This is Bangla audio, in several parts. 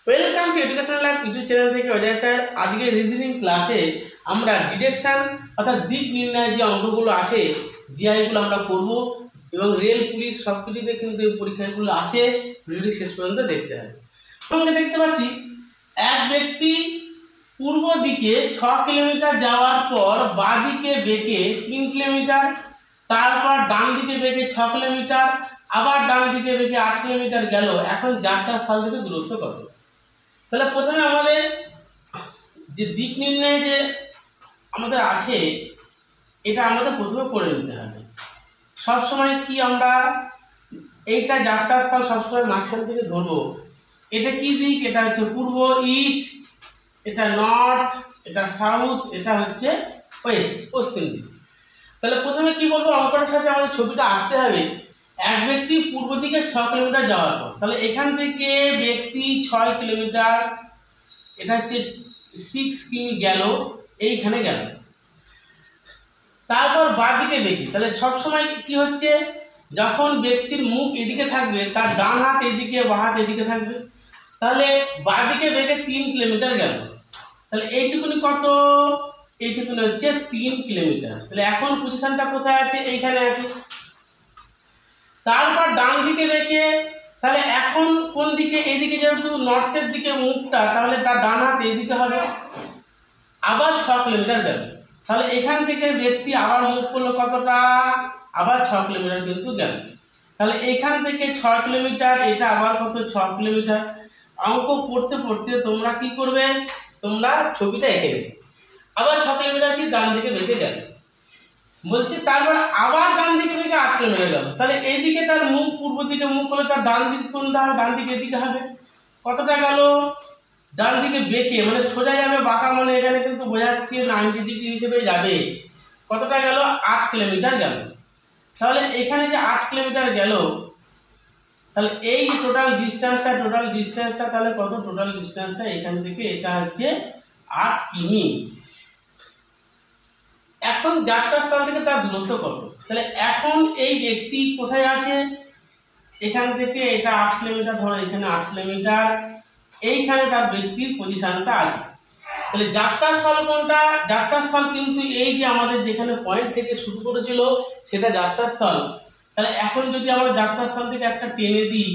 Welcome to education lab YouTube channel থেকে অজয় স্যার। আজকে রিজনিং ক্লাসে আমরা ডিডাকশন অর্থাৎ দিক নির্ণয়ের যে অঙ্কগুলো আছে জিআইগুলো আমরা করব এবং রেল পুলিশ সব কিছুতে কিন্তু এই পরীক্ষাগুলো আসে। ভিডিওটি শেষ পর্যন্ত দেখতে হবে। আমরা দেখতে পাচ্ছি এক ব্যক্তি পূর্ব দিকে 6 কিলোমিটার যাওয়ার পর বাঁ দিকে বেঁকে 3 কিলোমিটার, তারপর ডান দিকে বেঁকে 6 কিলোমিটার, আবার ডান দিকে বেঁকে 8 কিলোমিটার গেল। এখন যাত্রাস্থল থেকে দূরত্ব কত? তাহলে প্রথমে আমাদের যে দিক নির্ণয় যে আমাদের আছে এটা আমাদের প্রথমে করে নিতে হবে। সবসময় কি আমরা এইটা যাত্রাস্থল সবসময় মাঝখান থেকে ধরবো। এটা কি দিক? এটা হচ্ছে পূর্ব, ইস্ট, এটা নর্থ, এটা সাউথ, এটা হচ্ছে ওয়েস্ট, পশ্চিম দিক। তাহলে প্রথমে কি বলবো, অঙ্কটার সাথে আমাদের ছবিটা আঁকতে হবে। এক ব্যক্তি পূর্ব দিকে 6 কিলোমিটার যাওয়ার পর, তাহলে এখান থেকে ব্যক্তি 6 কিলোমিটার, এটা হচ্ছে 6 কিমি গেল, এইখানে গেল। তারপর বাঁ দিকে বেঁকে, তাহলে সবসময় কি হচ্ছে, যখন ব্যক্তির মুখ এদিকে থাকবে তার ডান হাত এদিকে, বাঁ হাত এদিকে থাকবে। তাহলে বাঁ দিকে বেঁকে 3 কিলোমিটার গেল। তাহলে এইটুকুনি কত? এইটুকুনি হচ্ছে 3 কিলোমিটার। তাহলে এখন পজিশনটা কোথায় আছে? এইখানে আছে। তারপর ডান দিকে বেঁকে, তাহলে এখন কোন দিকে? এইদিকে, যেহেতু নর্থের দিকে মুখটা, তাহলে তার ডান হাত এইদিকে হবে। আবার 6 কিলোমিটার গেল। তাহলে এখান থেকে ব্যক্তি আবার মুখ করলো কতটা? আবার 6 কিলোমিটার কিন্তু গেল। তাহলে এখান থেকে 6 কিলোমিটার, এটা আবার কত? 6 কিলোমিটার। অঙ্ক পড়তে পড়তে তোমরা কি করবে, তোমরা ছবিটা এঁকে নেবে। আবার 6 কিলোমিটার কি ডান দিকে বেঁকে গেল বলছি। তারপর আবার ডান দিকে বেঁকে 8 কিলোমিটার গেল। তাহলে এইদিকে তার মুখ পূর্ব দিকে মুখ হলে তার ডান দিক কোনটা হবে? ডান দিকে এদিকে হবে। কতটা গেল? ডান দিকে বেঁকে মানে সোজা যাবে, বাঁকা মানে এখানে কিন্তু বোঝাচ্ছে 90 ডিগ্রি হিসেবে যাবে। কতটা গেল? 8 কিলোমিটার গেল। তাহলে এখানে যে 8 কিলোমিটার গেল, তাহলে এই টোটাল ডিস্টেন্সটা তাহলে কত? টোটাল ডিস্টেন্সটা এখান থেকে এটা হচ্ছে 8 কিমি। এখন যাত্রাস্থল থেকে তার দূরত্ব কত? তাহলে এখন এই ব্যক্তি কোথায় আছে? এখান থেকে এটা 8 কিলোমিটার, ধরো এখানে 8 কিলোমিটার, এইখানে তার ব্যক্তির পজিশনটা আছে। তাহলে যাত্রাস্থল কোনটা? যাত্রাস্থল কিন্তু এই যে আমাদের যেখানে পয়েন্ট থেকে শুরু করেছিল সেটা যাত্রাস্থল। তাহলে এখন যদি আমরা যাত্রাস্থল থেকে একটা টেনে দিই,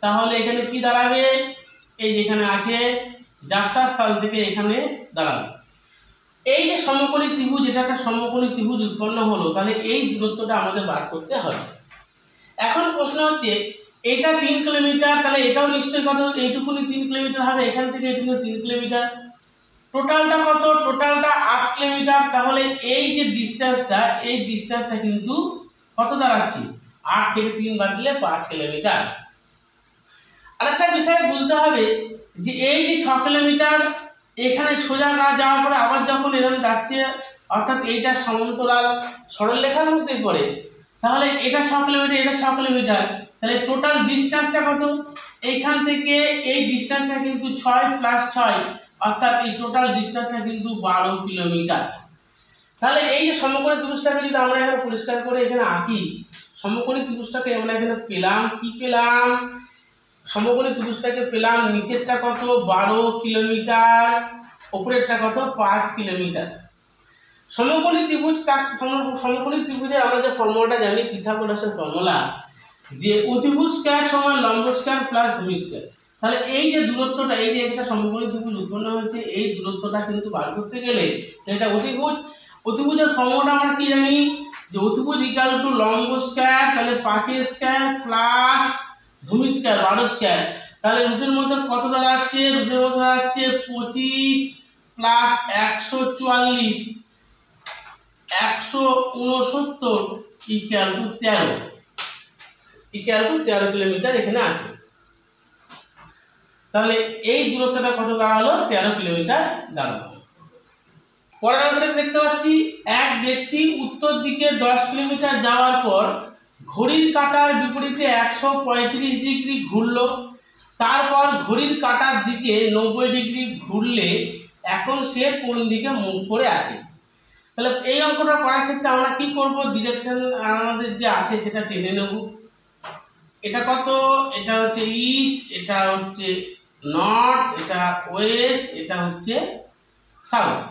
তাহলে এখানে কি দাঁড়াবে? এই যেখানে আছে যাত্রাস্থল থেকে এখানে দাঁড়াবে। এই যে সমকোণী ত্রিভুজ, এটা একটা সমকোণী ত্রিভুজ উৎপন্ন হলো, তাহলে এই দূরত্বটা আমাদের বার করতে হবে। এখন প্রশ্ন হচ্ছে এটা 3 কিলোমিটার, তাহলে এটাও নিশ্চয়ই কত? এইটুকুনি 3 কিলোমিটার হবে। এখান থেকে এইটুকু 3 কিলোমিটার। টোটালটা কত? টোটালটা 8 কিলোমিটার। তাহলে এই যে ডিস্টেন্সটা, এই ডিস্টেন্সটা কিন্তু কত দাঁড়াচ্ছে? 8 থেকে 3 বাদ দিলে 5 কিলোমিটার। আরেকটা বিষয় বুঝতে হবে যে এই যে 6 কিলোমিটার এখানে সোজা যাওয়ার পরে আবার যখন এরকম যাচ্ছে, অর্থাৎ এইটা সমান্তরাল সরলরেখার মধ্যে পড়ে, তাহলে এটা 6 কিলোমিটার, এটা 6 কিলোমিটার। তাহলে টোটাল ডিস্টেন্সটা কত? এইখান থেকে এই ডিস্টেন্সটা কিন্তু 6 প্লাস 6, অর্থাৎ এই টোটাল ডিস্টেন্সটা কিন্তু 12 কিলোমিটার। তাহলে এই যে সমকোণী ত্রিভুজটাকে যদি আমরা এখানে পরিষ্কার করে এখানে আঁকি, সমকোণী ত্রিভুজটাকে আমরা এখানে পেলাম, কি পেলাম? সমকোণী ত্রিভুজটাকে পেলাম, নিচেরটা কত? 12 কিলোমিটার, উপরেরটা কত? 5 কিলোমিটার। সমকোণী ত্রিভুজের আমরা যে ফর্মুলাটা জানি, পিথাগোরাসের ফর্মুলা, যে অতিভুজ স্কয়ার সমান লম্ব স্কয়ার প্লাস ভূমি স্কয়ার। তাহলে এই যে দূরত্বটা, এই যে একটা সমকোণী ত্রিভুজ উৎপন্ন হয়েছে, এই দূরত্বটা কিন্তু বার করতে গেলে এটা অতিভুজের ফর্মুলাটা আমরা কি জানি, যে অতিভুজ ইকুয়াল টু লম্ব স্কয়ার, তাহলে 5 স্কয়ার প্লাস ভূমি স্কয়ার 12 স্কয়ার। তাহলে রুটের মধ্যে কত দাঁড়াচ্ছে? রুটের মধ্যে দাঁড়াচ্ছে 25 প্লাস 144, 169 ইকুয়াল টু 13 কিলোমিটার এখানে আছে। তাহলে এই দূরত্বটা কত দাঁড়ালো? 13 কিলোমিটার দাঁড়ালো। পরের অঙ্কটা দেখতে পাচ্ছি এক ব্যক্তি উত্তর দিকে 10 কিলোমিটার যাওয়ার পর ঘড়ির কাঁটার বিপরীতে 135 ডিগ্রি ঘুরলো। তারপর ঘড়ির কাঁটার দিকে 90 ডিগ্রি ঘুরলে এখন সে কোন দিকে মুখ করে আছে? তাহলে এই অঙ্কটা করার ক্ষেত্রে আমরা কি করব? ডিরেকশন আমাদের যে আছে সেটা টেনে নেব। এটা কত? এটা হচ্ছে ইস্ট, এটা হচ্ছে নর্থ, এটা ওয়েস্ট, এটা হচ্ছে সাউথ।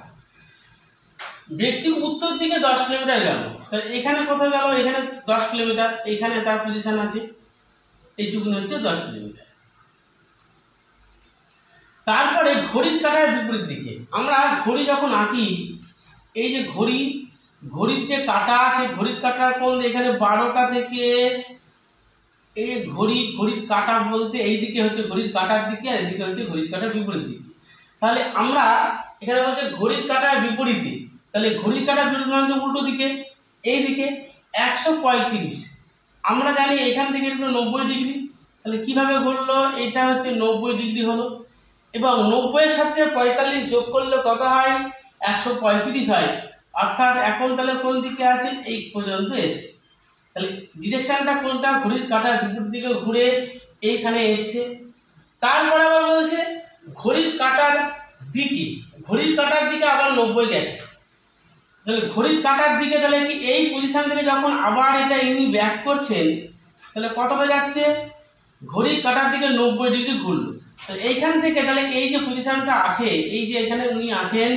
ব্যক্তি উত্তর দিকে 10 কিলোমিটার গেল, তাহলে এখানে কোথায় গেল? এখানে 10 কিলোমিটার, এখানে তার পজিশন আছে, এইটুকুনি হচ্ছে 10 কিলোমিটার। তারপরে ঘড়ির কাঁটার বিপরীত দিকে, আমরা ঘড়ি যখন আঁকি, এই যে ঘড়ির যে কাঁটা, সেই ঘড়ির কাঁটার কোণ এখানে 12টা থেকে এই ঘড়ির কাঁটা বলতে এই দিকে হচ্ছে ঘড়ির কাঁটার দিকে, আর এদিকে হচ্ছে ঘড়ির কাঁটার বিপরীত দিকে। তাহলে আমরা এখানে বলছে ঘড়ির কাঁটার বিপরীতে, তাহলে ঘড়ির কাঁটার বিপরীত মানে উল্টো দিকে, এই দিকে 135। আমরা জানি এখান থেকে এটা 90 ডিগ্রি, তাহলে কিভাবে ঘুরলো? এটা হচ্ছে 90 ডিগ্রি হলো, এবং 90 এর সাথে 45 যোগ করলে কত হয়? 135 হয়। অর্থাৎ এখন তাহলে কোন দিকে আছে? এই পর্যন্ত এসছে। তাহলে ডিরেকশনটা কোনটা? ঘড়ির কাঁটার বিপরীত দিকে ঘুরে এইখানে এসছে। তারপরে আবার বলছে ঘড়ির কাঁটার দিকে আবার 90 গেছে। তাহলে ঘড়ির কাঁটার দিকে, তাহলে কি এই পজিশন থেকে যখন আবার এটা ইনি ব্যাক করছেন, তাহলে কতটা যাচ্ছে? ঘড়ির কাঁটার দিকে 90 ডিগ্রি ঘুরলো। তাহলে এইখান থেকে, তাহলে এই যে পজিশনটা আছে, এই যে এখানে উনি আছেন,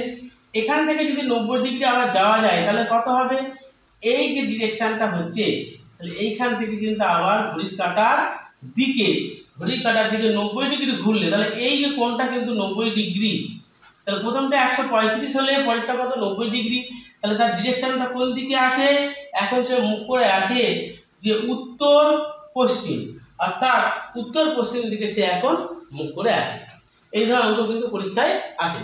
এখান থেকে যদি 90 ডিগ্রি আবার যাওয়া যায়, তাহলে কত হবে? এই যে ডিরেকশনটা হচ্ছে, তাহলে এইখান থেকে কিন্তু আবার ঘড়ির কাঁটার দিকে 90 ডিগ্রি ঘুরলে, তাহলে এই যে কোণটা কিন্তু 90 ডিগ্রি। তাহলে প্রথমটা 135 হলে পরেরটা কত? 90 ডিগ্রি। তাহলে তার ডিরেকশনটা কোন দিকে আছে? এখন সে মুখ করে আছে যে উত্তর পশ্চিম, অর্থাৎ উত্তর পশ্চিম দিকে সে এখন মুখ করে আছে। এই ধরনের অঙ্ক কিন্তু পরীক্ষায় আসে।